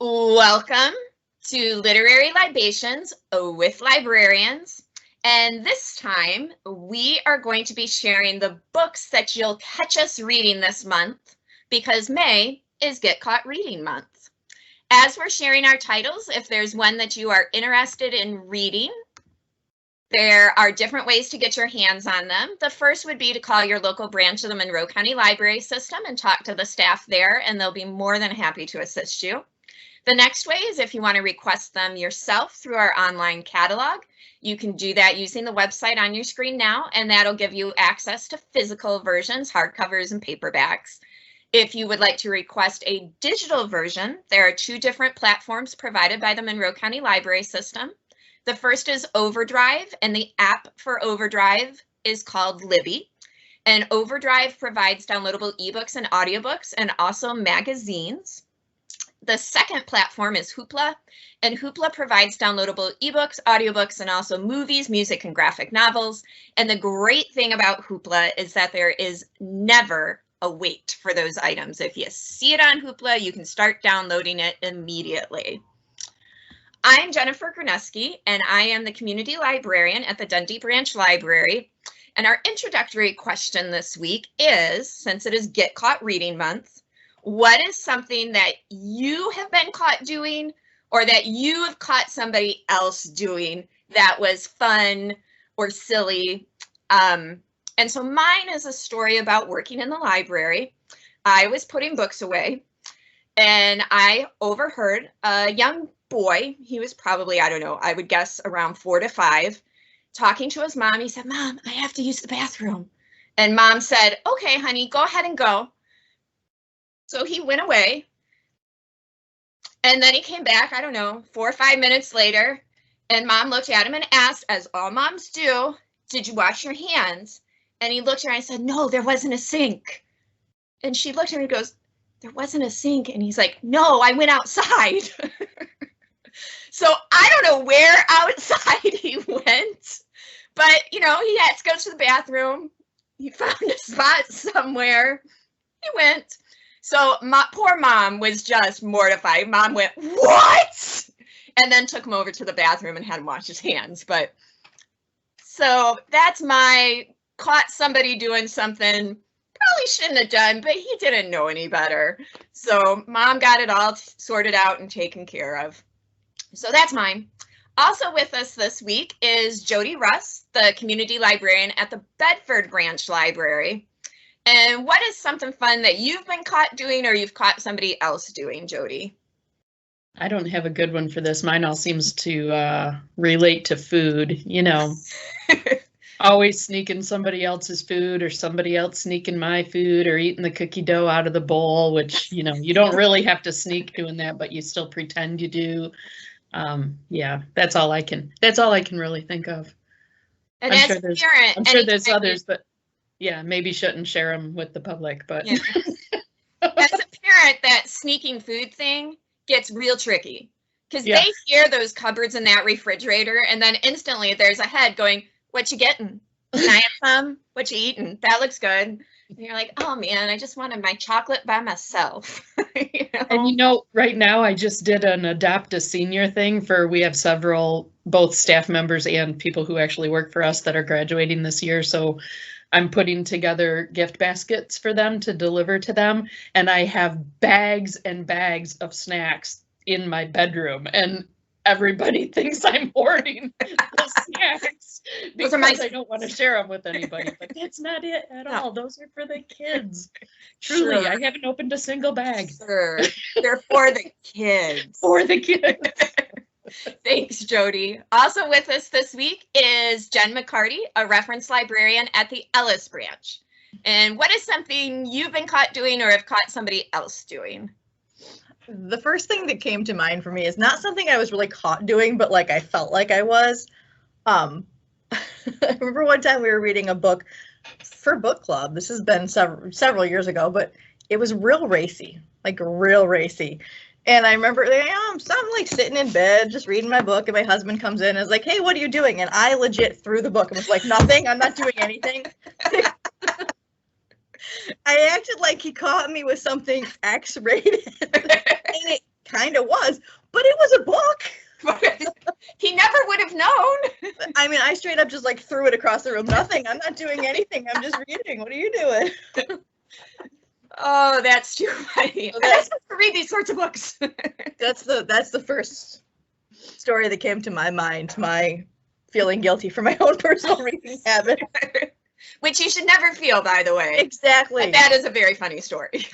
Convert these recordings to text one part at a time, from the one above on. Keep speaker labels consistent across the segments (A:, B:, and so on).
A: Welcome to Literary Libations with Librarians. And this time we are going to be sharing the books that you'll catch us reading this month because May is Get Caught Reading Month. As we're sharing our titles, if there's one that you are interested in reading, there are different ways to get your hands on them. The first would be to call your local branch of the Monroe County Library System and talk to the staff there, and they'll be more than happy to assist you. The next way is if you want to request them yourself through our online catalog. You can do that using the website on your screen now, and that'll give you access to physical versions, hardcovers, and paperbacks. If you would like to request a digital version, there are two different platforms provided by the Monroe County Library System. The first is Overdrive, and the app for Overdrive is called Libby. And Overdrive provides downloadable ebooks and audiobooks and also magazines. The second platform is Hoopla, and Hoopla provides downloadable ebooks, audiobooks, and also movies, music, and graphic novels. And the great thing about Hoopla is that there is never a wait for those items. If you see it on Hoopla, you can start downloading it immediately. I'm Jennifer Graneski, and I am the community librarian at the Dundee Branch Library. And our introductory question this week is, since it is Get Caught Reading Month, what is something that you have been caught doing or that you have caught somebody else doing that was fun or silly? And so mine is a story about working in the library. I was putting books away and I overheard a young boy, he was probably, I don't know, I would guess around 4 to 5, talking to his mom. He said, "Mom, I have to use the bathroom." And Mom said, "Okay, honey, go ahead and go." So he went away, and then he came back, I don't know, 4 or 5 minutes later, and Mom looked at him and asked, as all moms do, "Did you wash your hands?" And he looked at her and said, "No, there wasn't a sink." And she looked at him and goes, "There wasn't a sink?" And he's like, "No, I went outside." So I don't know where outside he went, but, you know, he had to go to the bathroom. He found a spot somewhere. He went. So my poor mom was just mortified. Mom went, "What?" And then took him over to the bathroom and had him wash his hands. But so that's my caught somebody doing something probably shouldn't have done, but he didn't know any better. So Mom got it all sorted out and taken care of. So that's mine. Also with us this week is Jody Russ, the community librarian at the Bedford Branch Library. And what is something fun that you've been caught doing or you've caught somebody else doing, Jody?
B: I don't have a good one for this. Mine all seems to relate to food, you know. Always sneaking somebody else's food or somebody else sneaking my food or eating the cookie dough out of the bowl, which, you know, you don't really have to sneak doing that, but you still pretend you do. Yeah, that's all I can really think of.
A: And I'm
B: sure there's others, but yeah, maybe shouldn't share them with the public, but.
A: Yeah. As a parent, that sneaking food thing gets real tricky because they hear those cupboards in that refrigerator and then instantly there's a head going, "What you getting? Can I have some? What you eating? That looks good." And you're like, "Oh man, I just wanted my chocolate by myself." You know?
B: And you know, right now I just did an adopt a senior thing we have several, both staff members and people who actually work for us that are graduating this year. So I'm putting together gift baskets for them to deliver to them. And I have bags and bags of snacks in my bedroom. And everybody thinks I'm hoarding the snacks because I don't want to share them with anybody. But that's not it at all. Those are for the kids. Truly, sure. I haven't opened a single bag.
A: Sure. They're for the kids.
B: For the kids.
A: Thanks, Jody. Also with us this week is Jen McCarty, a reference librarian at the Ellis Branch. And what is something you've been caught doing or have caught somebody else doing?
C: The first thing that came to mind for me is not something I was really caught doing, but like I felt like I was. I remember one time we were reading a book for book club. This has been several years ago, but it was real racy, like real racy. And I remember, I'm like sitting in bed, just reading my book, and my husband comes in and is like, "Hey, what are you doing?" And I legit threw the book and was like, "Nothing, I'm not doing anything." I acted like he caught me with something X-rated. And kind of was, but it was a book.
A: He never would have known.
C: I mean, I straight up just like threw it across the room. Nothing. I'm not doing anything. I'm just reading. What are you doing?
A: Oh, that's too funny.
C: So
A: I'm not supposed to read these sorts of books.
C: That's the first story that came to my mind. My feeling guilty for my own personal reading habit.
A: Which you should never feel, by the way.
C: Exactly.
A: But that is a very funny story.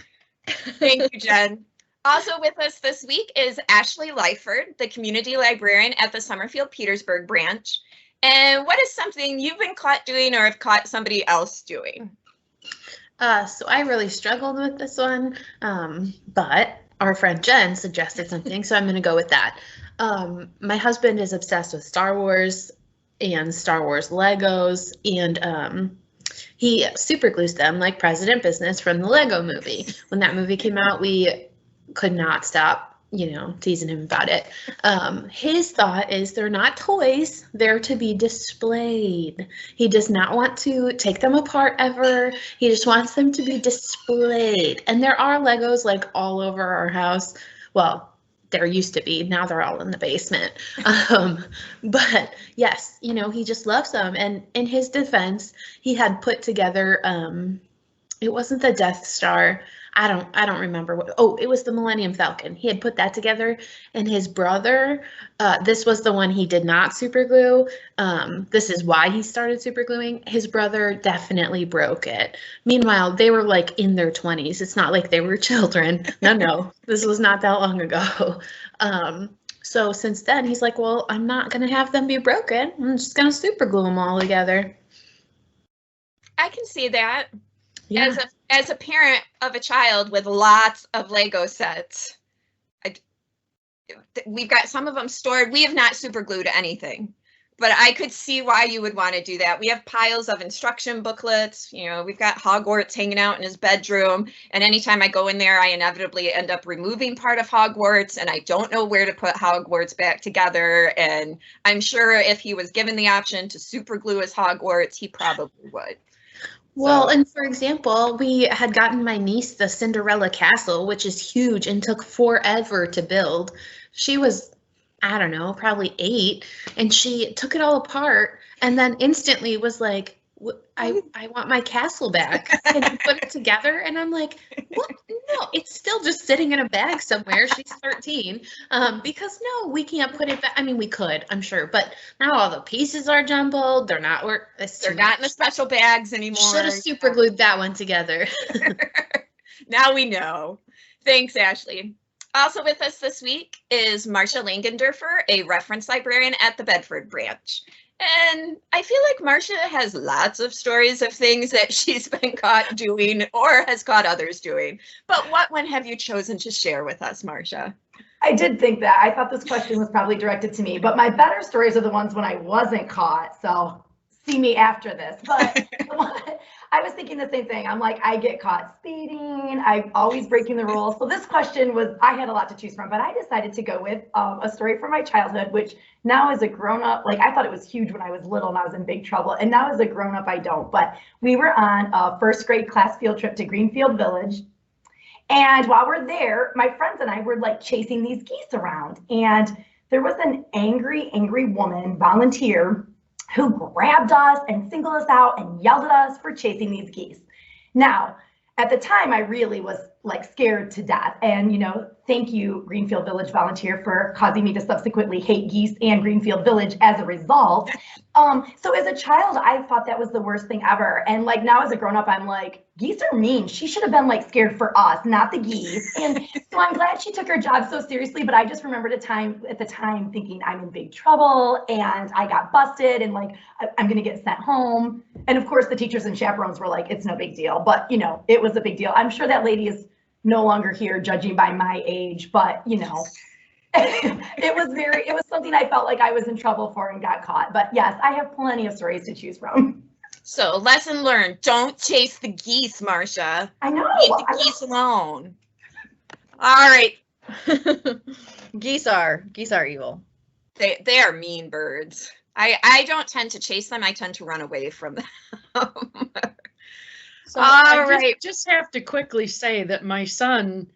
A: Thank you, Jen. Also with us this week is Ashley Lyford, the community librarian at the Summerfield Petersburg branch. And what is something you've been caught doing or have caught somebody else doing?
D: So I really struggled with this one, but our friend Jen suggested something, so I'm going to go with that. My husband is obsessed with Star Wars and Star Wars Legos, and he super glues them like President Business from the Lego movie. When that movie came out, we could not stop, teasing him about it. His thought is they're not toys, they're to be displayed. He does not want to take them apart ever. He just wants them to be displayed. And there are Legos like all over our house. Well, there used to be, now they're all in the basement. But yes, he just loves them. And in his defense, he had put together, it wasn't the Death Star. I don't remember what. Oh, it was the Millennium Falcon. He had put that together, and his brother, this was the one he did not super glue. This is why he started super gluing. His brother definitely broke it. Meanwhile, they were like in their 20s. It's not like they were children. No, this was not that long ago. So since then, he's like, well, I'm not gonna have them be broken. I'm just gonna super glue them all together.
A: I can see that.
D: Yeah.
A: As a parent of a child with lots of Lego sets, we've got some of them stored. We have not super glued anything, but I could see why you would want to do that. We have piles of instruction booklets. We've got Hogwarts hanging out in his bedroom, and anytime I go in there, I inevitably end up removing part of Hogwarts, and I don't know where to put Hogwarts back together. And I'm sure if he was given the option to super glue his Hogwarts, he probably would.
D: Well, and for example, we had gotten my niece the Cinderella castle, which is huge and took forever to build. She was, I don't know, probably 8, and she took it all apart and then instantly was like, I want my castle back. Can you put it together? And I'm like, what? No, it's still just sitting in a bag somewhere. She's 13. Because no, we can't put it back. I mean, we could, I'm sure, but now all the pieces are jumbled. They're not
A: in the special bags anymore.
D: Should have super glued that one together.
A: Now we know. Thanks, Ashley. Also with us this week is Marcia Langendorfer, a reference librarian at the Bedford branch. And I feel like Marcia has lots of stories of things that she's been caught doing or has caught others doing. But what one have you chosen to share with us, Marcia?
E: I did think that. I thought this question was probably directed to me, but my better stories are the ones when I wasn't caught. So see me after this. But I was thinking the same thing. I'm like, I get caught speeding. I'm always breaking the rules. So this question was, I had a lot to choose from, but I decided to go with a story from my childhood, which now as a grown up, like I thought it was huge when I was little and I was in big trouble. And now as a grown up, I don't. But we were on a first grade class field trip to Greenfield Village. And while we're there, my friends and I were like chasing these geese around. And there was an angry woman volunteer who grabbed us and singled us out and yelled at us for chasing these geese. Now, at the time, I really was like scared to death. And, thank you, Greenfield Village volunteer, for causing me to subsequently hate geese and Greenfield Village as a result. So as a child, I thought that was the worst thing ever. And like now as a grown up, I'm like, geese are mean. She should have been like scared for us, not the geese. And so I'm glad she took her job so seriously. But I just remembered at the time thinking I'm in big trouble and I got busted and like I'm going to get sent home. And of course, the teachers and chaperones were like, it's no big deal. But, it was a big deal. I'm sure that lady is no longer here judging by my age, but it was something I felt like I was in trouble for and got caught. But yes, I have plenty of stories to choose from.
A: So lesson learned, don't chase the geese, Marcia.
E: I know.
A: Leave the geese alone. All right.
C: Geese are evil.
A: They are mean birds. I don't tend to chase them. I tend to run away from them.
B: So I just have to quickly say that my son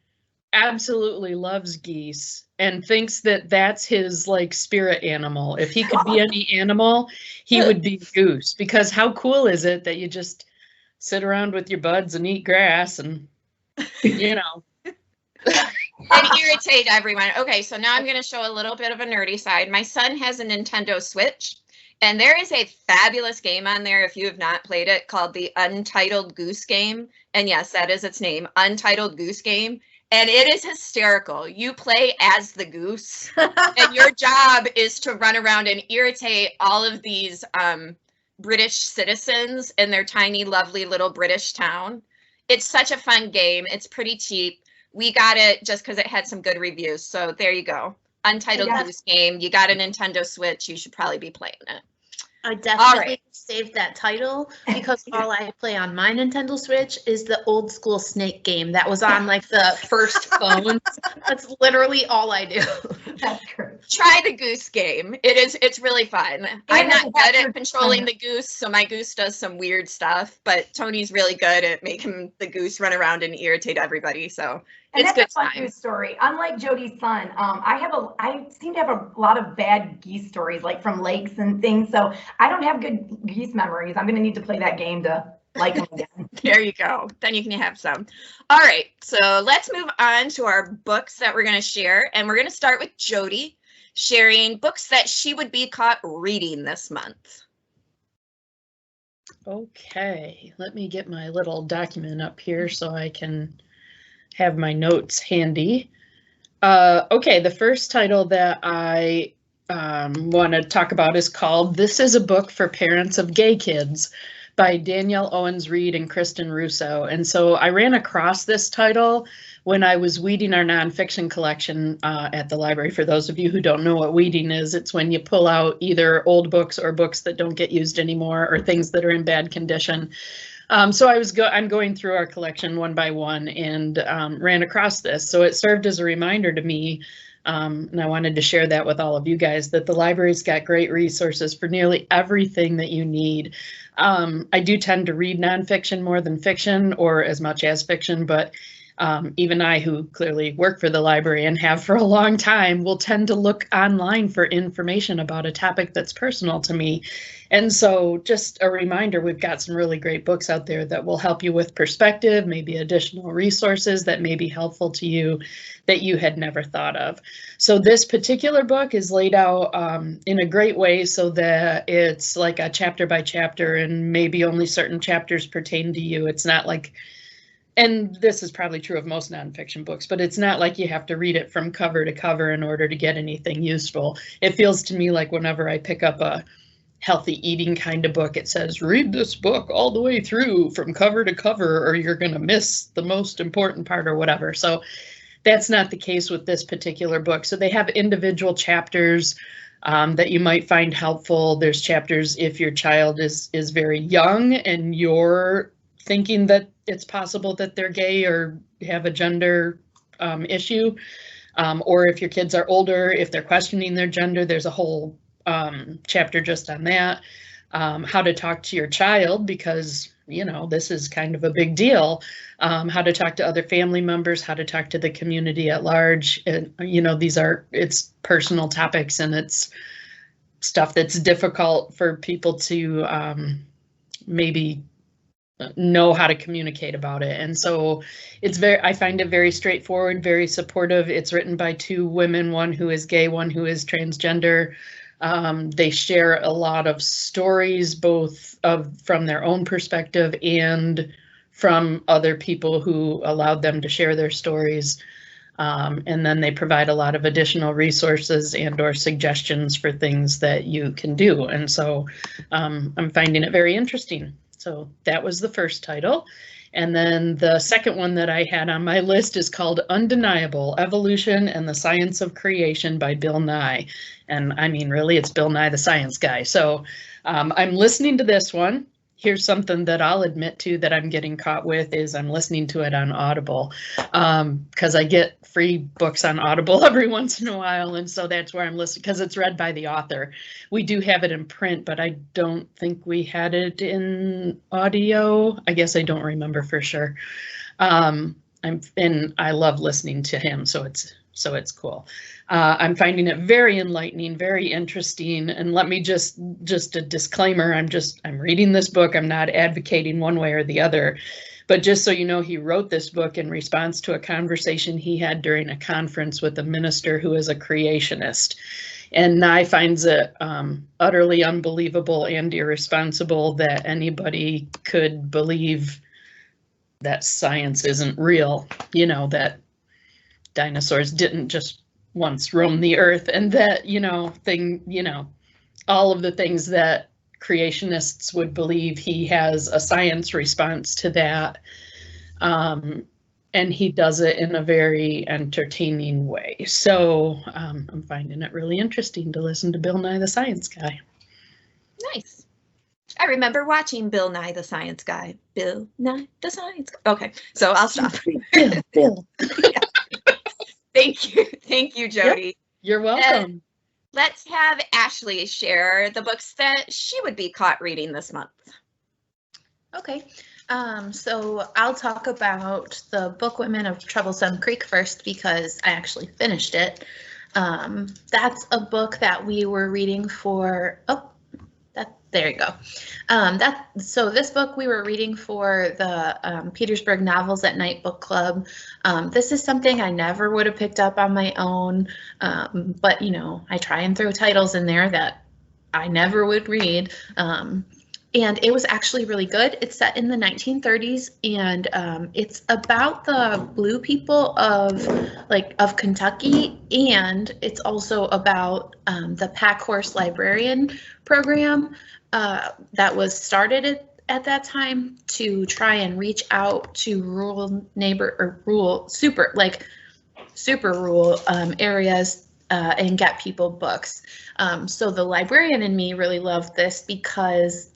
B: absolutely loves geese and thinks that that's his like spirit animal. If he could be any animal, he would be a goose, because how cool is it that you just sit around with your buds and eat grass and, you know.
A: And irritate everyone. Okay, so now I'm going to show a little bit of a nerdy side. My son has a Nintendo Switch, and there is a fabulous game on there, if you have not played it, called the Untitled Goose Game. And yes, that is its name, Untitled Goose Game. And it is hysterical. You play as the goose, and your job is to run around and irritate all of these British citizens in their tiny, lovely little British town. It's such a fun game. It's pretty cheap. We got it just because it had some good reviews. So there you go. Untitled Goose Game. You got a Nintendo Switch. You should probably be playing it.
D: I definitely saved that title because all I play on my Nintendo Switch is the old school Snake game that was on like the first phones. That's literally all I do.
E: That's great.
A: Try the goose game. It's really fun. I'm not good at controlling the goose, so my goose does some weird stuff, but Tony's really good at making the goose run around and irritate everybody. So it's good
E: a fun
A: time.
E: goose story. Unlike Jody's son, I seem to have a lot of bad geese stories, like from lakes and things. So I don't have good geese memories. I'm going to need to play that game to like them again.
A: There you go. Then you can have some. All right. So let's move on to our books that we're going to share. And we're going to start with Jody sharing books that she would be caught reading this month.
B: Okay, let me get my little document up here so I can have my notes handy. Okay, the first title that I want to talk about is called This is a Book for Parents of Gay Kids by Danielle Owens-Reed and Kristen Russo. And so I ran across this title when I was weeding our nonfiction collection at the library. For those of you who don't know what weeding is, it's when you pull out either old books or books that don't get used anymore or things that are in bad condition. So I'm going through our collection one by one and ran across this. So it served as a reminder to me, and I wanted to share that with all of you guys, that the library's got great resources for nearly everything that you need. I do tend to read nonfiction more than fiction, or as much as fiction, but even I, who clearly work for the library and have for a long time, will tend to look online for information about a topic that's personal to me. And so just a reminder, we've got some really great books out there that will help you with perspective, maybe additional resources that may be helpful to you that you had never thought of. So this particular book is laid out in a great way so that it's like a chapter by chapter and maybe only certain chapters pertain to you. It's not like, and this is probably true of most nonfiction books, but it's not like you have to read it from cover to cover in order to get anything useful. It feels to me like whenever I pick up a healthy eating kind of book, it says, read this book all the way through from cover to cover, or you're going to miss the most important part or whatever. So that's not the case with this particular book. So they have individual chapters that you might find helpful. There's chapters if your child is very young and you're thinking that it's possible that they're gay or have a gender issue, or if your kids are older, if they're questioning their gender, there's a whole chapter just on that. How to talk to your child, because you know this is kind of a big deal. How to talk to other family members, how to talk to the community at large. And you know, it's personal topics and it's stuff that's difficult for people to maybe know how to communicate about it. And so I find it very straightforward, very supportive. It's written by two women, one who is gay, one who is transgender. They share a lot of stories, both from their own perspective and from other people who allowed them to share their stories. And then they provide a lot of additional resources and or suggestions for things that you can do. And so I'm finding it very interesting. So that was the first title. And then the second one that I had on my list is called Undeniable: Evolution and the Science of Creation by Bill Nye. And I mean, really, it's Bill Nye the Science Guy. So I'm listening to this one. Here's something that I'll admit to that I'm getting caught with is I'm listening to it on Audible because I get free books on Audible every once in a while. And so that's where I'm listening because it's read by the author. We do have it in print, but I don't think we had it in audio. I guess I don't remember for sure. I'm I love listening to him, so it's cool. I'm finding it very enlightening, very interesting. And let me just a disclaimer, I'm reading this book. I'm not advocating one way or the other, but just so you know, he wrote this book in response to a conversation he had during a conference with a minister who is a creationist. And Nye finds it utterly unbelievable and irresponsible that anybody could believe that science isn't real, that dinosaurs didn't just once roam the earth, and that, all of the things that creationists would believe. He has a science response to that. And he does it in a very entertaining way. So I'm finding it really interesting to listen to Bill Nye the Science Guy.
A: Nice. I remember watching Bill Nye the Science Guy. Bill Nye the Science Guy. Okay, so I'll stop.
B: Bill.
A: Yeah. Thank you, Jody.
B: Yep, you're welcome.
A: And let's have Ashley share the books that she would be caught reading this month.
D: Okay. So I'll talk about the book Women of Troublesome Creek first because I actually finished it. That's a book that we were reading for, there you go. So this book we were reading for the Petersburg Novels at Night book club. This is something I never would have picked up on my own, but I try and throw titles in there that I never would read. And it was actually really good. It's set in the 1930s, and it's about the blue people of Kentucky, and it's also about the pack horse librarian program that was started at that time to try and reach out to super rural areas and get people books. So the librarian in me really loved this because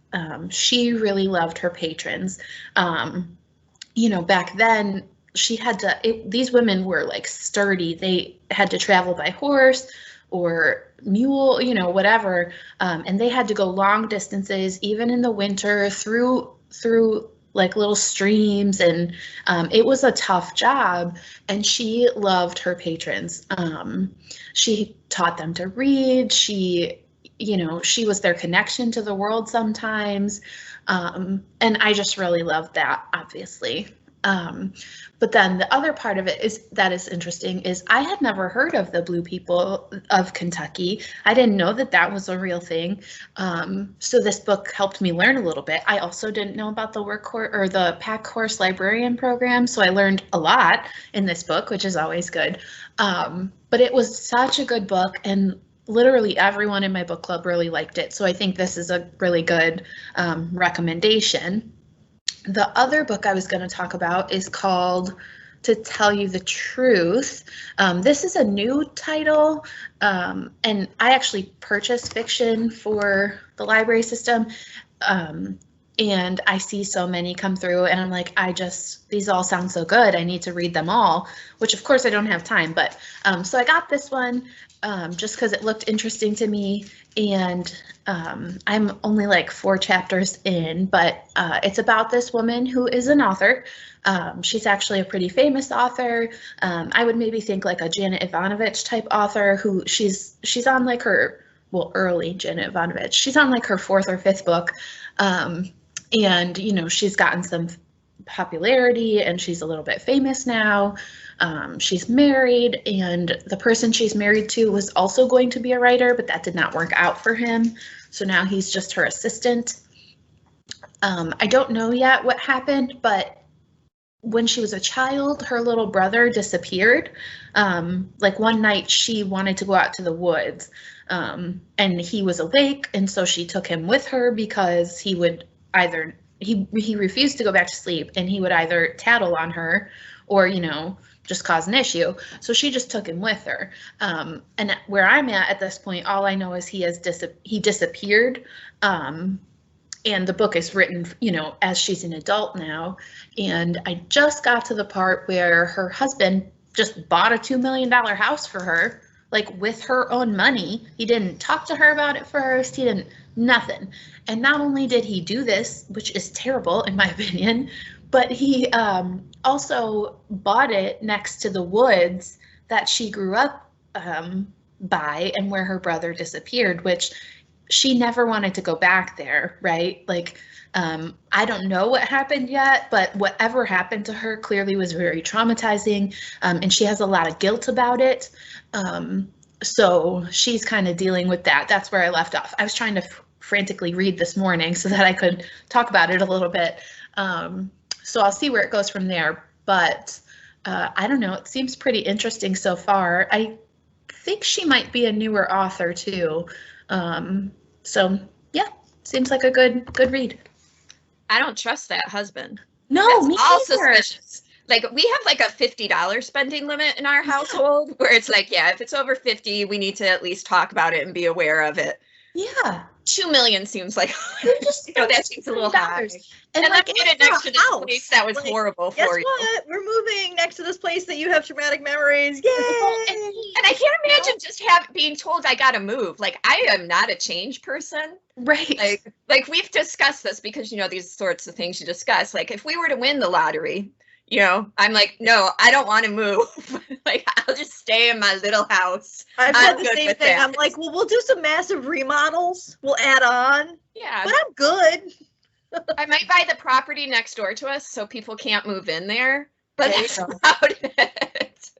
D: she really loved her patrons. Back then she had to, these women were like sturdy. They had to travel by horse or mule, whatever. And they had to go long distances, even in the winter, through like little streams. And it was a tough job. And she loved her patrons. She taught them to read. She was their connection to the world sometimes. And I just really loved that, obviously. But then the other part of it that is interesting is I had never heard of the blue people of Kentucky. I didn't know that was a real thing. So this book helped me learn a little bit. I also didn't know about the the pack horse librarian program. So I learned a lot in this book, which is always good. But it was such a good book, and literally everyone in my book club really liked it. So I think this is a really good recommendation. The other book I was going to talk about is called To Tell You the Truth. This is a new title, and I actually purchased fiction for the library system, and I see so many come through, and I'm like, these all sound so good. I need to read them all, which of course I don't have time, but so I got this one just because it looked interesting to me, and I'm only like 4 chapters in, but it's about this woman who is an author. She's actually a pretty famous author. I would maybe think like a Janet Ivanovich type author who she's on like her, early Janet Ivanovich. She's on like her 4th or 5th book. And, she's gotten some popularity and she's a little bit famous now. She's married, and the person she's married to was also going to be a writer, but that did not work out for him. So now he's just her assistant. I don't know yet what happened, but when she was a child, her little brother disappeared. Like one night she wanted to go out to the woods, and he was awake, and so she took him with her because he would either, he refused to go back to sleep, and he would either tattle on her or, just cause an issue. So she just took him with her. And where I'm at this point, all I know is he disappeared. And the book is written, as she's an adult now. And I just got to the part where her husband just bought a $2 million house for her, like with her own money. He didn't talk to her about it first. He didn't, nothing. And not only did he do this, which is terrible in my opinion, But he also bought it next to the woods that she grew up by and where her brother disappeared, which she never wanted to go back there, right? Like, I don't know what happened yet, but whatever happened to her clearly was very traumatizing, and she has a lot of guilt about it. So she's kind of dealing with that. That's where I left off. I was trying to frantically read this morning so that I could talk about it a little bit. So I'll see where it goes from there. But I don't know. It seems pretty interesting so far. I think she might be a newer author too. So yeah, seems like a good read.
A: I don't trust that husband.
D: No,
A: That's
D: me
A: all
D: either.
A: suspicious. Like, we have like a $50 spending limit in our household where it's like, yeah, if it's over 50, we need to at least talk about it and be aware of it.
D: Yeah.
A: 2 million seems like,
D: Just
A: that seems a little high.
D: And
A: And
D: like,
A: then get it next to this
C: house.
A: place that was
C: Like,
A: horrible
C: Guess
A: for you.
C: what? We're moving next to this place that you have traumatic memories. Yay!
A: And I can't imagine just being told I gotta move. Like, I am not a change person.
D: right.
A: Like we've discussed this because, these sorts of things you discuss. Like, if we were to win the lottery, I'm like, no, I don't want to move. Like, I'll just stay in my little house.
C: I've
A: I'm
C: had the
A: good
C: same
A: with
C: thing.
A: that.
C: I'm like, well, we'll do some massive remodels. We'll add on,
A: Yeah.
C: but I'm good.
A: I might buy the property next door to us so people can't move in there. But
C: There you
A: that's
C: go.
A: about it.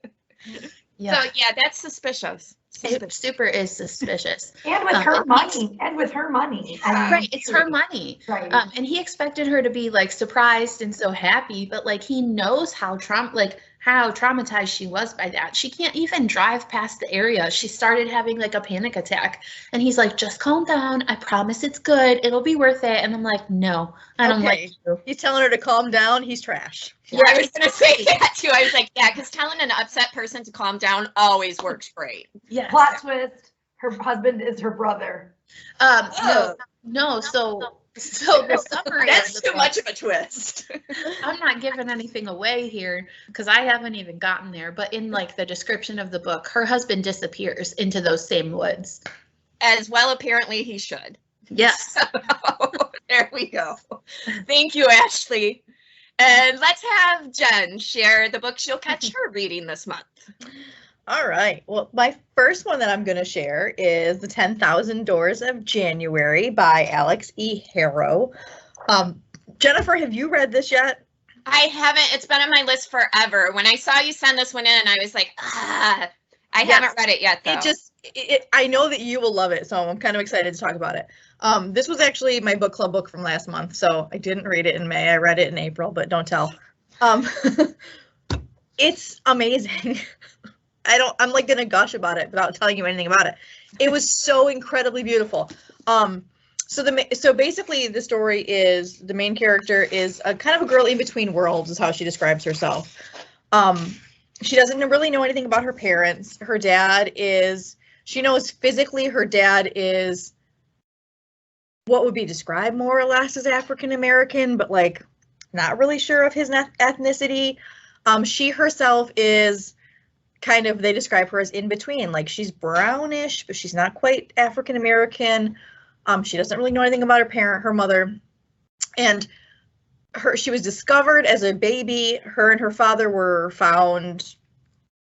D: Yeah.
A: So yeah, that's suspicious.
D: It super is suspicious.
E: And with her money. And with her money. I mean,
D: Right, it's her money.
E: Right.
D: And he expected her to be like surprised and so happy, but like he knows how traumatized she was by that. She can't even drive past the area. She started having like a panic attack, and he's like, "Just calm down. I promise it's good. It'll be worth it." And I'm like, "No, I don't like you."
C: He's telling her to calm down. He's trash.
A: Yeah, I was gonna say that too. I was like, yeah, because telling an upset person to calm down always works great.
D: Yes.
E: Plot twist, her husband is her brother.
D: No. So the summary.
A: That's
D: of the
A: too much of a twist.
D: I'm not giving anything away here because I haven't even gotten there. But in like the description of the book, her husband disappears into those same woods.
A: As well, apparently he should.
D: Yes.
A: So, there we go. Thank you, Ashley. And let's have Jen share the book she'll catch her reading this month.
C: All right. Well, my first one that I'm going to share is The 10,000 Doors of January by Alex E. Harrow. Jennifer, have you read this yet?
A: I haven't. It's been on my list forever. When I saw you send this one in, I was like, I haven't read it yet, though.
C: I know that you will love it, so I'm kind of excited to talk about it. This was actually my book club book from last month, so I didn't read it in May. I read it in April, but don't tell. It's amazing. I'm like gonna gush about it without telling you anything about it. It was so incredibly beautiful. So basically the story is the main character is a kind of a girl in between worlds is how she describes herself. She doesn't really know anything about her parents. Her dad is, she knows physically her dad is what would be described more or less as African American, but like not really sure of his ethnicity. She herself is kind of, they describe her as in between, like she's brownish, but she's not quite African American. She doesn't really know anything about her mother, and she was discovered as a baby. Her and her father were found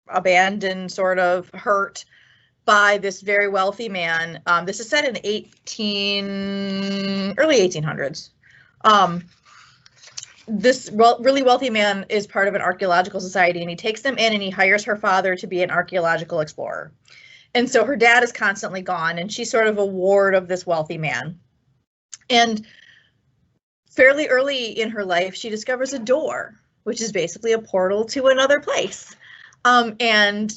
C: abandoned, sort of hurt by this very wealthy man. This is set in early 1800s. This really wealthy man is part of an archaeological society, and he takes them in and he hires her father to be an archaeological explorer. And so her dad is constantly gone, and she's sort of a ward of this wealthy man. And fairly early in her life, she discovers a door, which is basically a portal to another place. And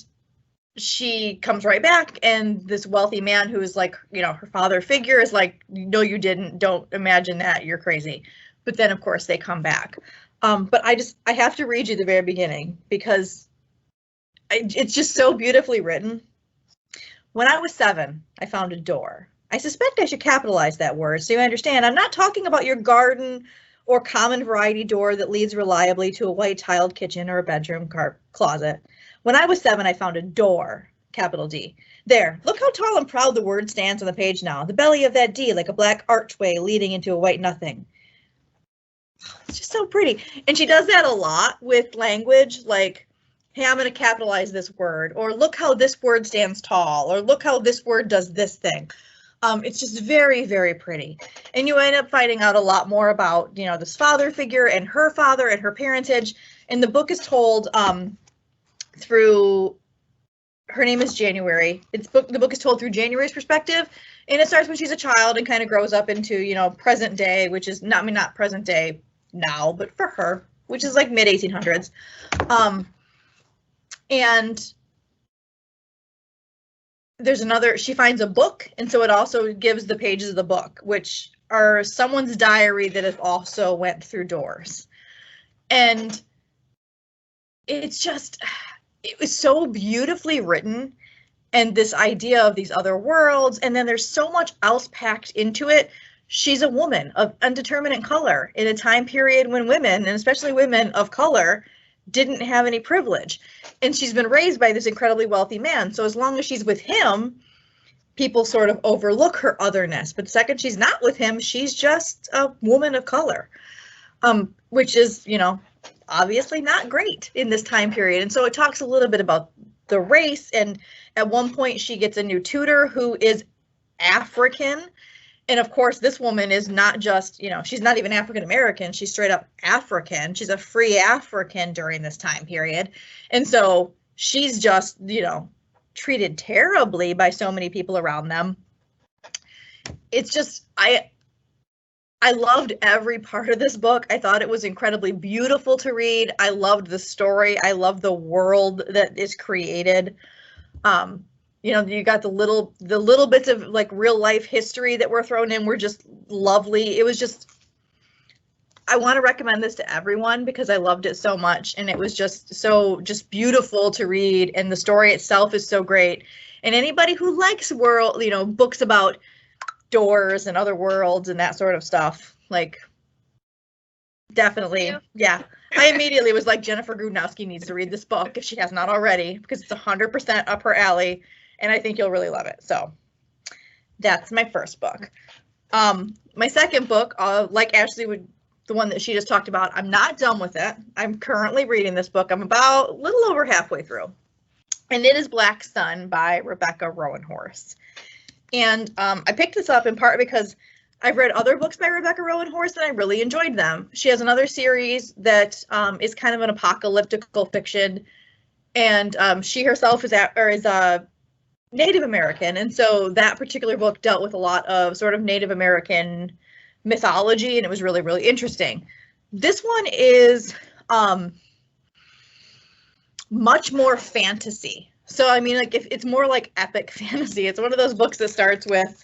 C: she comes right back, and this wealthy man who is like, her father figure is like, no, you didn't, don't imagine that, you're crazy. But then of course they come back. But I have to read you the very beginning because it's just so beautifully written. When I was 7, I found a door. I suspect I should capitalize that word so you understand. I'm not talking about your garden or common variety door that leads reliably to a white tiled kitchen or a bedroom closet. When I was 7, I found a door, capital D. There, look how tall and proud the word stands on the page now. The belly of that D like a black archway leading into a white nothing. it's just so pretty. And she does that a lot with language, like, hey, I'm going to capitalize this word, or look how this word stands tall, or look how this word does this thing. It's just very, very pretty. And you end up finding out a lot more about, you know, this father figure and her father and her parentage. And the book is told through, her name is January. The book is told through January's perspective. And it starts when she's a child and kind of grows up into, you know, present day, which is not, I mean, not present day now, but for her, which is like mid 1800s. And there's another, she finds a book, and so it also gives the pages of the book, which are someone's diary that have also went through doors. And it's just, it was so beautifully written, and this idea of these other worlds, and then there's so much else packed into it. She's a woman of undeterminate color in a time period when women, and especially women of color, didn't have any privilege. And she's been raised by this incredibly wealthy man. So as long as she's with him, people sort of overlook her otherness. But the second she's not with him, she's just a woman of color, which is, you know, obviously not great in this time period. And so it talks a little bit about the race. And at one point she gets a new tutor who is African. And of course, this woman is not just, you know, she's not even African American. She's straight up African. She's a free African during this time period. And so she's just, you know, treated terribly by so many people around them. It's just, I loved every part of this book. I thought it was incredibly beautiful to read. I loved the story. I loved the world that is created. You know, you got the little bits of like real life history that were thrown in were just lovely. It was just, I want to recommend this to everyone because I loved it so much, and it was just so beautiful to read, and the story itself is so great. And anybody who likes world, you know, books about doors and other worlds and that sort of stuff, like, definitely, yeah. I immediately was like, Jennifer Grudnowski needs to read this book if she has not already, because it's 100% up her alley, and I think you'll really love it. So that's my first book. My second book, like Ashley would, the one that she just talked about, I'm not done with it. I'm currently reading this book. I'm about a little over halfway through. And it is Black Sun by Rebecca Rowanhorse. And I picked this up in part because I've read other books by Rebecca Rowanhorse and I really enjoyed them. She has another series that is kind of an apocalyptical fiction. And she herself is Native American. And so that particular book dealt with a lot of sort of Native American mythology, and it was really, really interesting. This one is much more fantasy. So, I mean, like, if it's more like epic fantasy. It's one of those books that starts with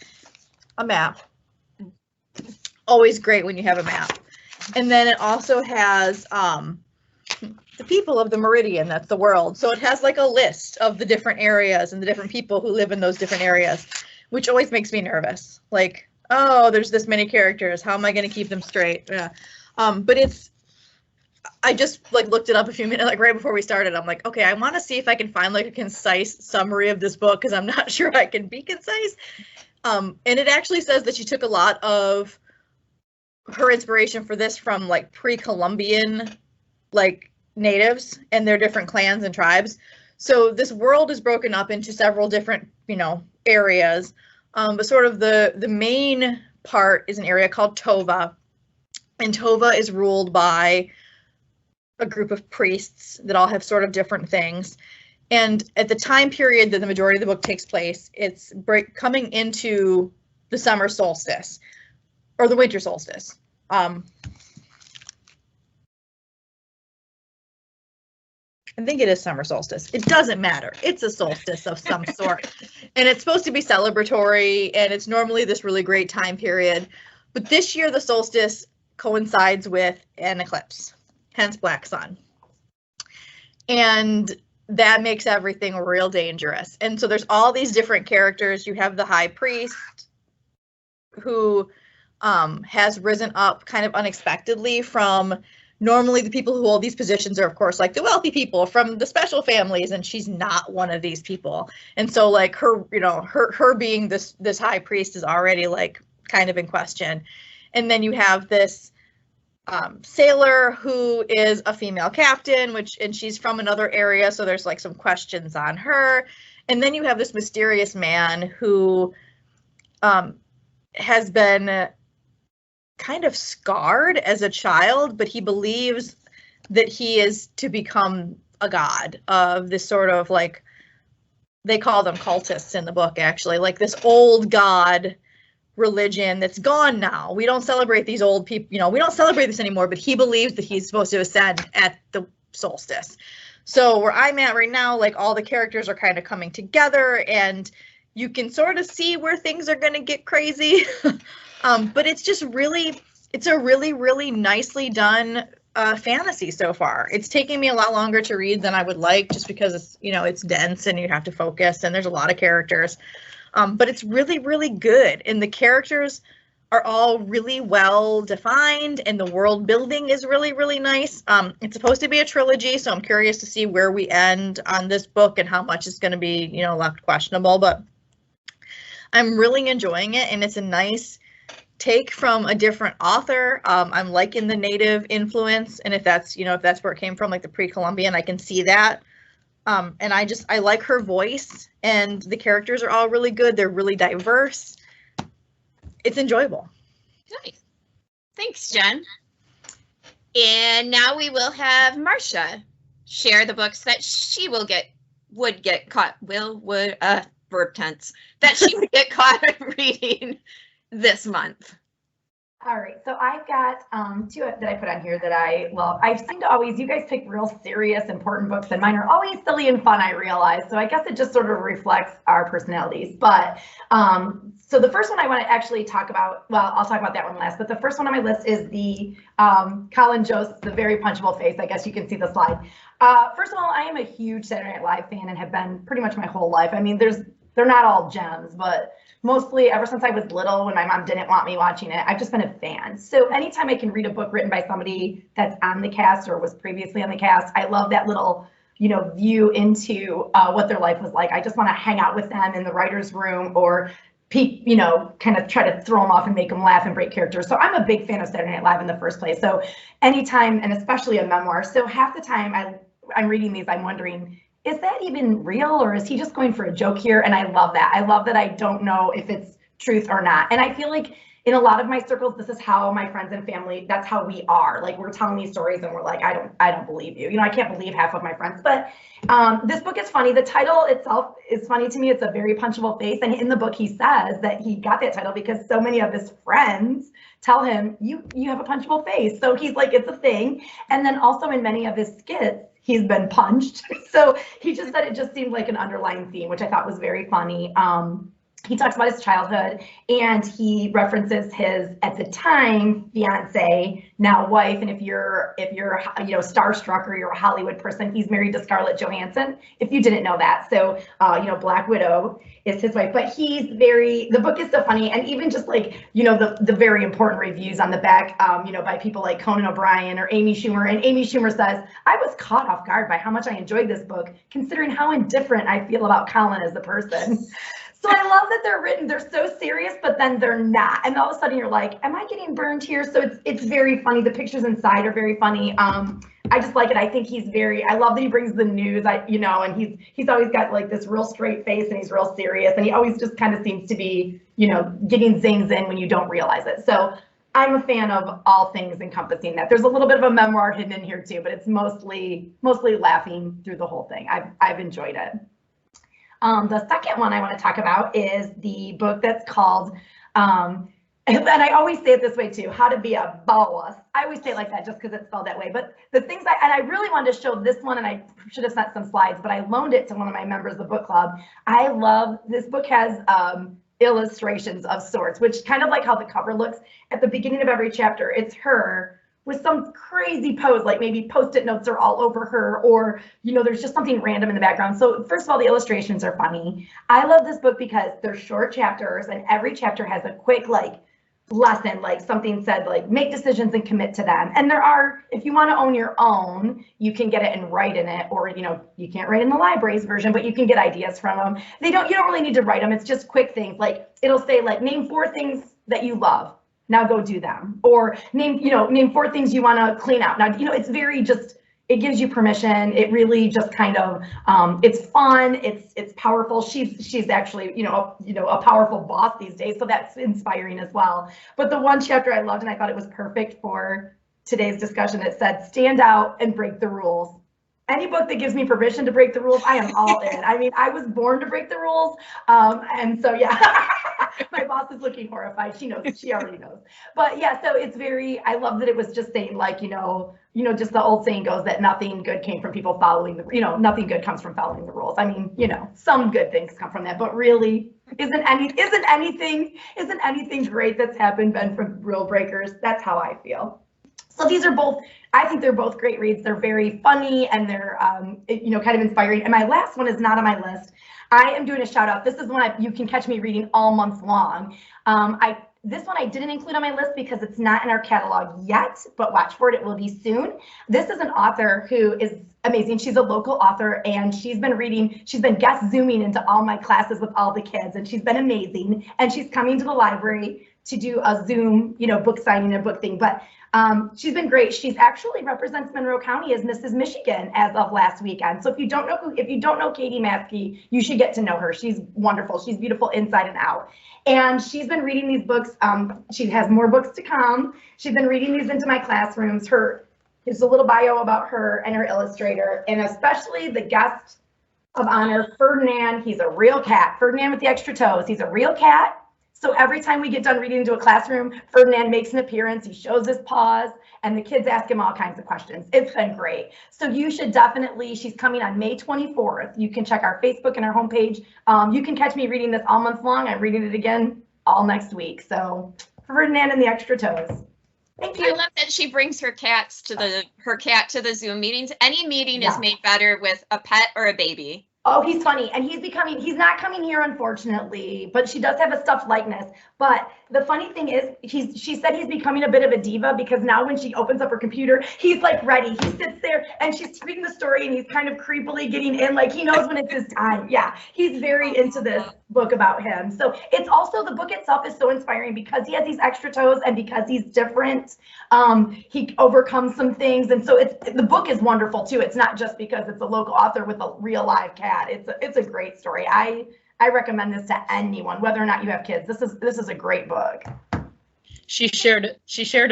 C: a map. Always great when you have a map. And then it also has the people of the Meridian, that's the world. So it has like a list of the different areas and the different people who live in those different areas, which always makes me nervous. Like, oh, there's this many characters. How am I going to keep them straight? Yeah. But I just like looked it up a few minutes, like right before we started. I'm like, okay, I want to see if I can find like a concise summary of this book because I'm not sure I can be concise. And it actually says that she took a lot of her inspiration for this from like pre-Columbian like natives and their different clans and tribes. So this world is broken up into several different, you know, areas. But sort of the main part is an area called Tova. And Tova is ruled by a group of priests that all have sort of different things. And at the time period that the majority of the book takes place, it's coming into the summer solstice or the winter solstice. I think it is summer solstice. It doesn't matter. It's a solstice of some sort. And it's supposed to be celebratory, and it's normally this really great time period. But this year, the solstice coincides with an eclipse, hence Black Sun. And that makes everything real dangerous. And so there's all these different characters. You have the high priest who has risen up kind of unexpectedly from normally the people who hold these positions are, of course, like the wealthy people from the special families, and she's not one of these people. And so like her, you know, her being this high priest is already like kind of in question. And then you have this sailor who is a female captain, and she's from another area, so there's like some questions on her. And then you have this mysterious man who has been kind of scarred as a child, but he believes that he is to become a god of this sort of like, they call them cultists in the book, actually, like this old god religion that's gone now. We don't celebrate these old people, we don't celebrate this anymore, but he believes that he's supposed to ascend at the solstice. So where I'm at right now, like all the characters are kind of coming together and you can sort of see where things are going to get crazy. But it's just it's a really nicely done fantasy so far. It's taking me a lot longer to read than I would like, just because it's, it's dense and you have to focus and there's a lot of characters. But it's really good. And the characters are all really well defined and the world building is really nice. It's supposed to be a trilogy, so I'm curious to see where we end on this book and how much is going to be, left questionable, but I'm really enjoying it and it's a nice take from a different author. I'm liking the native influence, and if that's where it came from, like the pre-Columbian, I can see that. And I like her voice, and the characters are all really good. They're really diverse. It's enjoyable.
A: Nice. Thanks, Jen. And now we will have Marcia share the books that she would get caught, verb tense, that she would get caught reading this month.
E: All right, so I've got two that I put on here that I love. I seem to always, you guys pick real serious, important books, and mine are always silly and fun, I realize. So I guess it just sort of reflects our personalities. But so the first one I want to actually talk about, well, I'll talk about that one last, but the first one on my list is the Colin Jost, The Very Punchable Face. I guess you can see the slide. First of all, I am a huge Saturday Night Live fan and have been pretty much my whole life. I mean, they're not all gems, but mostly ever since I was little, when my mom didn't want me watching it, I've just been a fan. So anytime I can read a book written by somebody that's on the cast or was previously on the cast, I love that little, view into what their life was like. I just want to hang out with them in the writer's room or peek, kind of try to throw them off and make them laugh and break characters. So I'm a big fan of Saturday Night Live in the first place. So anytime, and especially a memoir. So half the time I'm reading these, I'm wondering, is that even real, or is he just going for a joke here? And I love that. I love that I don't know if it's truth or not. And I feel like in a lot of my circles, this is how my friends and family, that's how we are. Like, we're telling these stories and we're like, I don't believe you. I can't believe half of my friends. But this book is funny. The title itself is funny to me. It's A Very Punchable Face. And in the book, he says that he got that title because so many of his friends tell him, you have a punchable face. So he's like, it's a thing. And then also in many of his skits, he's been punched. So he just said it just seemed like an underlying theme, which I thought was very funny. He talks about his childhood and he references his, at the time, fiance, now wife. And if you're starstruck or you're a Hollywood person, he's married to Scarlett Johansson, if you didn't know that. So, Black Widow is his wife, but the book is so funny. And even just like, the very important reviews on the back, by people like Conan O'Brien or Amy Schumer. And Amy Schumer says, I was caught off guard by how much I enjoyed this book, considering how indifferent I feel about Colin as a person. So I love that they're so serious, but then they're not. And all of a sudden you're like, am I getting burned here? So it's very funny. The pictures inside are very funny. I just like it. I think I love that he brings the news, and he's always got like this real straight face and he's real serious. And he always just kind of seems to be, getting zings in when you don't realize it. So I'm a fan of all things encompassing that. There's a little bit of a memoir hidden in here too, but it's mostly laughing through the whole thing. I've enjoyed it. The second one I want to talk about is the book that's called, and I always say it this way too, How to Be a Boss. I always say it like that just because it's spelled that way. But the things and I really wanted to show this one, and I should have sent some slides, but I loaned it to one of my members of the book club. I love, this book has illustrations of sorts, which kind of like how the cover looks at the beginning of every chapter. It's her with some crazy pose, like maybe Post-it notes are all over her, or, there's just something random in the background. So first of all, the illustrations are funny. I love this book because they're short chapters and every chapter has a quick lesson, like something said, like make decisions and commit to them. And there are, if you want to own your own, you can get it and write in it, or, you can't write in the library's version, but you can get ideas from them. You don't really need to write them. It's just quick things. Like it'll say name 4 things that you love. Now go do them. Or name 4 things you want to clean out. Now, it's very just, it gives you permission. It really just kind of, it's fun. It's powerful. She's actually, a powerful boss these days. So that's inspiring as well. But the one chapter I loved, and I thought it was perfect for today's discussion, it said, stand out and break the rules. Any book that gives me permission to break the rules, I am all in. I mean, I was born to break the rules. And so, yeah, my boss is looking horrified. She knows, she already knows. But yeah, so it's I love that it was just saying like, just the old saying goes that nothing good came from people following nothing good comes from following the rules. I mean, some good things come from that, but really isn't anything great that's happened been from rule breakers? That's how I feel. So these are both, I think they're both great reads. They're very funny and they're, kind of inspiring. And my last one is not on my list. I am doing a shout out. This is one you can catch me reading all month long. This one I didn't include on my list because it's not in our catalog yet, but watch for it, it will be soon. This is an author who is amazing. She's a local author and she's been guest zooming into all my classes with all the kids and she's been amazing. And she's coming to the library to do a Zoom, book signing and book thing. But she's been great. She's actually represents Monroe County as Mrs. Michigan as of last weekend. So if you don't know Katie Maskey, you should get to know her. She's wonderful. She's beautiful inside and out. And she's been reading these books. She has more books to come. She's been reading these into my classrooms. Here's a little bio about her and her illustrator, and especially the guest of honor, Ferdinand. He's a real cat. Ferdinand with the extra toes. He's a real cat. So every time we get done reading into a classroom, Ferdinand makes an appearance, he shows his paws, and the kids ask him all kinds of questions. It's been great. So you should definitely, she's coming on May 24th. You can check our Facebook and our homepage. You can catch me reading this all month long. I'm reading it again all next week. So Ferdinand and the extra toes. Thank you.
A: I love that she brings her cat to the Zoom meetings. Any meeting is made better with a pet or a baby.
E: Oh, he's funny. And he's not coming here, unfortunately, but she does have a stuffed likeness. But the funny thing is, she said he's becoming a bit of a diva because now when she opens up her computer, he's like ready. He sits there and she's reading the story and he's kind of creepily getting in, like he knows when it's his time. Yeah, he's very into this book about him. So it's also, the book itself is so inspiring because he has these extra toes and because he's different, he overcomes some things. And so the book is wonderful too. It's not just because it's a local author with a real live cat. It's a great story. I recommend this to anyone, whether or not you have kids. This is a great book.
B: She shared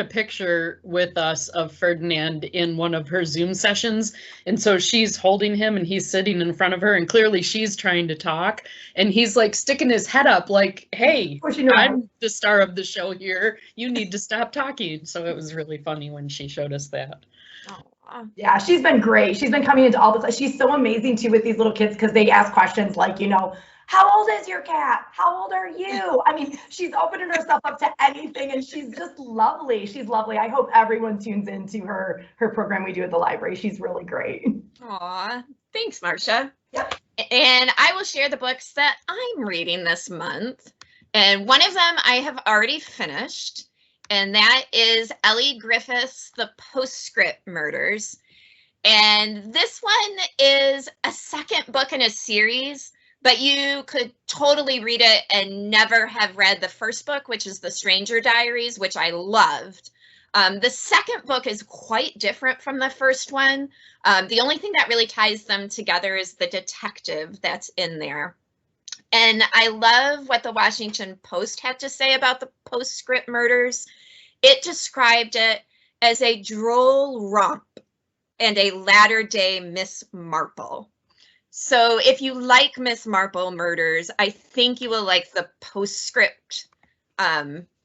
B: a picture with us of Ferdinand in one of her Zoom sessions. And so she's holding him and he's sitting in front of her and clearly she's trying to talk. And he's like sticking his head up like, hey, I'm the star of the show here. You need to stop talking. So it was really funny when she showed us that.
E: Yeah, she's been great. She's been coming into all this. She's so amazing too with these little kids because they ask questions like, how old is your cat? How old are you? I mean, she's opening herself up to anything and she's just lovely. She's lovely. I hope everyone tunes into her program we do at the library. She's really great.
A: Aw, thanks, Marcia.
E: Yep.
A: And I will share the books that I'm reading this month. And one of them I have already finished. And that is Ellie Griffith's The Postscript Murders. And this one is a second book in a series, but you could totally read it and never have read the first book, which is The Stranger Diaries, which I loved. The second book is quite different from the first one. The only thing that really ties them together is the detective that's in there. And I love what the Washington Post had to say about the Postscript Murders. It described it as a droll romp and a latter-day Miss Marple. So if you like Miss Marple murders, I think you will like the Postscript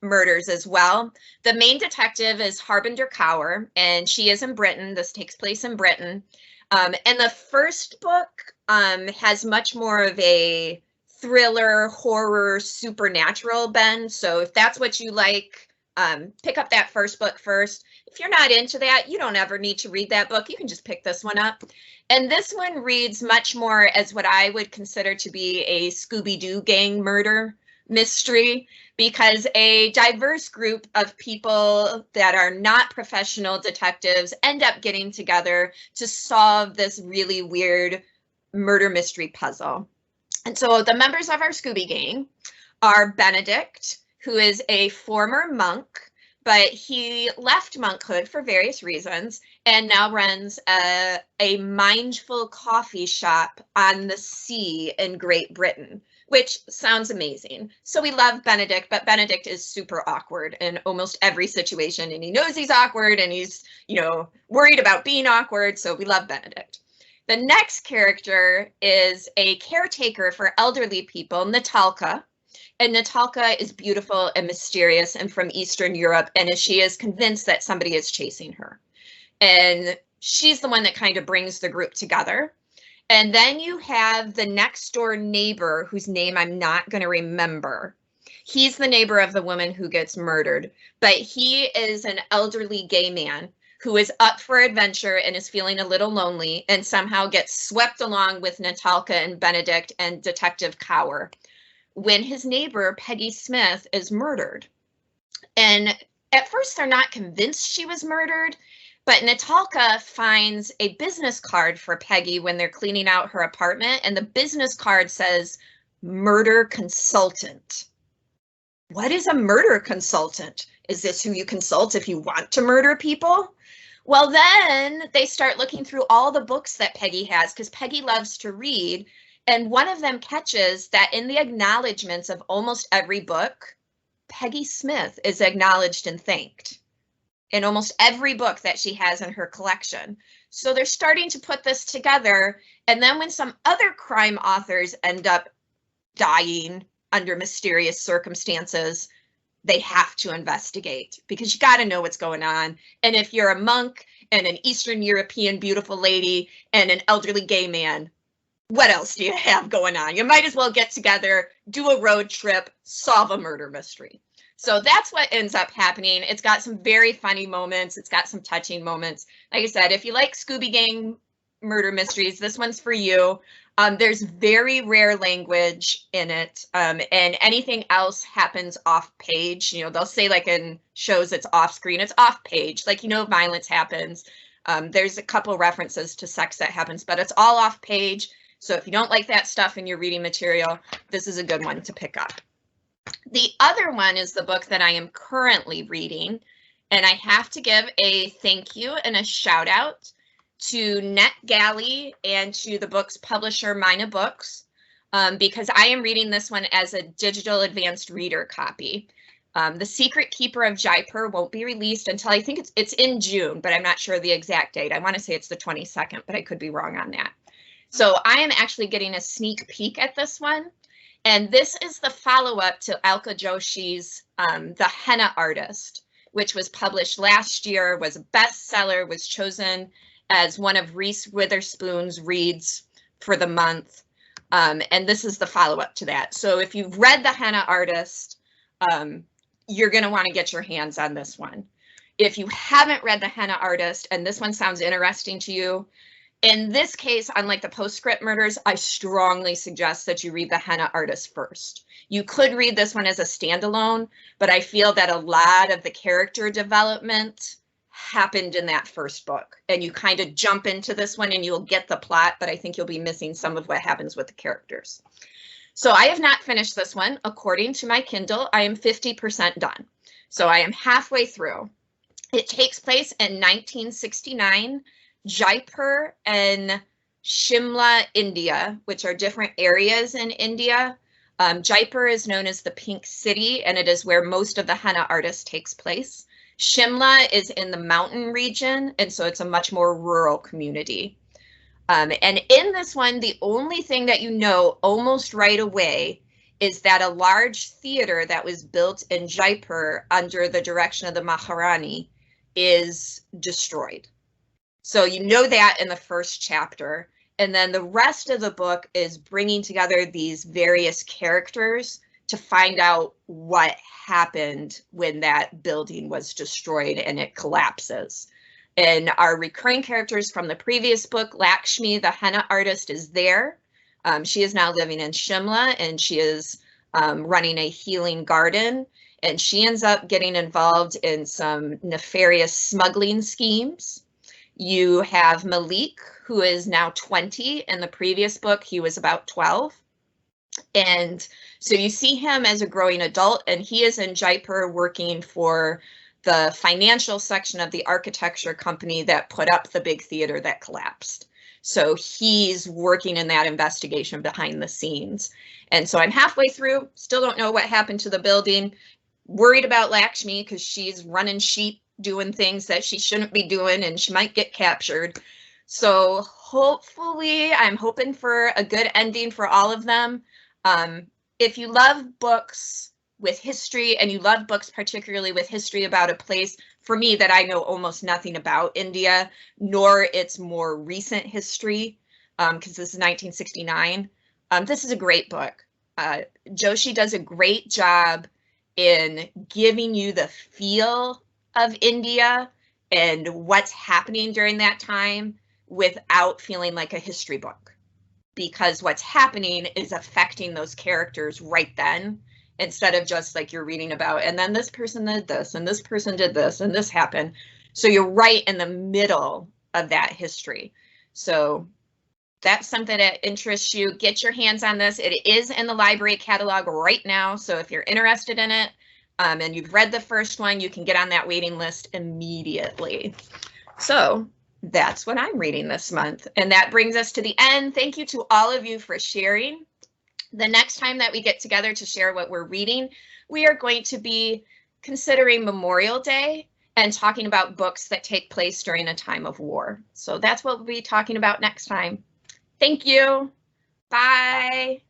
A: murders as well. The main detective is Harbinger Cower, and she is in Britain. This takes place in Britain. And the first book has much more of a thriller, horror, supernatural bend. So if that's what you like, pick up that first book first. If you're not into that, you don't ever need to read that book. You can just pick this one up. And this one reads much more as what I would consider to be a Scooby-Doo gang murder mystery, because a diverse group of people that are not professional detectives end up getting together to solve this really weird murder mystery puzzle. And so the members of our Scooby gang are Benedict, who is a former monk, but he left monkhood for various reasons and now runs a mindful coffee shop on the sea in Great Britain, which sounds amazing. So we love Benedict, but Benedict is super awkward in almost every situation, and he knows he's awkward, and he's, you know, worried about being awkward, so we love Benedict. The next character is a caretaker for elderly people, Natalka. And Natalka is beautiful and mysterious and from Eastern Europe, and she is convinced that somebody is chasing her. And she's the one that kind of brings the group together. And then you have the next door neighbor whose name I'm not going to remember. He's the neighbor of the woman who gets murdered, but he is an elderly gay man who is up for adventure and is feeling a little lonely and somehow gets swept along with Natalka and Benedict and Detective Cower when his neighbor, Peggy Smith, is murdered. And at first they're not convinced she was murdered, but Natalka finds a business card for Peggy when they're cleaning out her apartment, and the business card says, murder consultant. What is a murder consultant? Is this who you consult if you want to murder people? Well, then they start looking through all the books that Peggy has, because Peggy loves to read, and one of them catches that in the acknowledgments of almost every book, Peggy Smith is acknowledged and thanked in almost every book that she has in her collection. So they're starting to put this together. And then when some other crime authors end up dying under mysterious circumstances, they have to investigate because you got to know what's going on. And if you're a monk and an Eastern European beautiful lady and an elderly gay man, what else do you have going on? You might as well get together, do a road trip, solve a murder mystery. So that's what ends up happening. It's got some very funny moments. It's got some touching moments. Like I said, if you like Scooby Gang murder mysteries, this one's for you. There's very rare language in it, and anything else happens off page. You know, they'll say like in shows it's off screen, it's off page, like, you know, violence happens. There's a couple references to sex that happens, but it's all off page. So if you don't like that stuff in your reading material, this is a good one to pick up. The other one is the book that I am currently reading, and I have to give a thank you and a shout out to NetGalley and to the book's publisher, Mina Books, because I am reading this one as a digital advanced reader copy. The Secret Keeper of Jaipur won't be released until I think it's in June, but I'm not sure the exact date. I want to say it's the 22nd, but I could be wrong on that. So I am actually getting a sneak peek at this one. And this is the follow-up to Alka Joshi's The Henna Artist, which was published last year, was a bestseller, was chosen as one of Reese Witherspoon's reads for the month. And this is the follow-up to that. So if you've read The Henna Artist, you're going to want to get your hands on this one. If you haven't read The Henna Artist and this one sounds interesting to you, in this case, unlike the Postscript Murders, I strongly suggest that you read The Henna Artist first. You could read this one as a standalone, but I feel that a lot of the character development happened in that first book. And you kind of jump into this one and you'll get the plot, but I think you'll be missing some of what happens with the characters. So I have not finished this one. According to my Kindle, I am 50% done. So I am halfway through. It takes place in 1969. Jaipur and Shimla, India, which are different areas in India. Jaipur is known as the Pink City, and it is where most of the henna artist takes place. Shimla is in the mountain region, and so it's a much more rural community. And in this one, the only thing that you know almost right away is that a large theater that was built in Jaipur under the direction of the Maharani is destroyed. So you know that in the first chapter, and then the rest of the book is bringing together these various characters to find out what happened when that building was destroyed and it collapses. And our recurring characters from the previous book, Lakshmi, the henna artist, is there. She is now living in Shimla, and she is running a healing garden, and she ends up getting involved in some nefarious smuggling schemes. You have Malik, who is now 20. In the previous book, he was about 12. And so you see him as a growing adult, and he is in Jaipur working for the financial section of the architecture company that put up the big theater that collapsed. So he's working in that investigation behind the scenes. And so I'm halfway through, still don't know what happened to the building, worried about Lakshmi because she's running sheep, doing things that she shouldn't be doing, and she might get captured. So hopefully, I'm hoping for a good ending for all of them. If you love books with history, and you love books particularly with history about a place, for me, that I know almost nothing about India, nor its more recent history, because this is 1969, this is a great book. Joshi does a great job in giving you the feel of India and what's happening during that time without feeling like a history book, because what's happening is affecting those characters right then, instead of just like you're reading about, and then this person did this, and this person did this, and this happened. So you're right in the middle of that history. So that's something that interests you. Get your hands on this. It is in the library catalog right now. So if you're interested in it, and you've read the first one, you can get on that waiting list immediately. So that's what I'm reading this month. And that brings us to the end. Thank you to all of you for sharing. The next time that we get together to share what we're reading, we are going to be considering Memorial Day and talking about books that take place during a time of war. So that's what we'll be talking about next time. Thank you. Bye.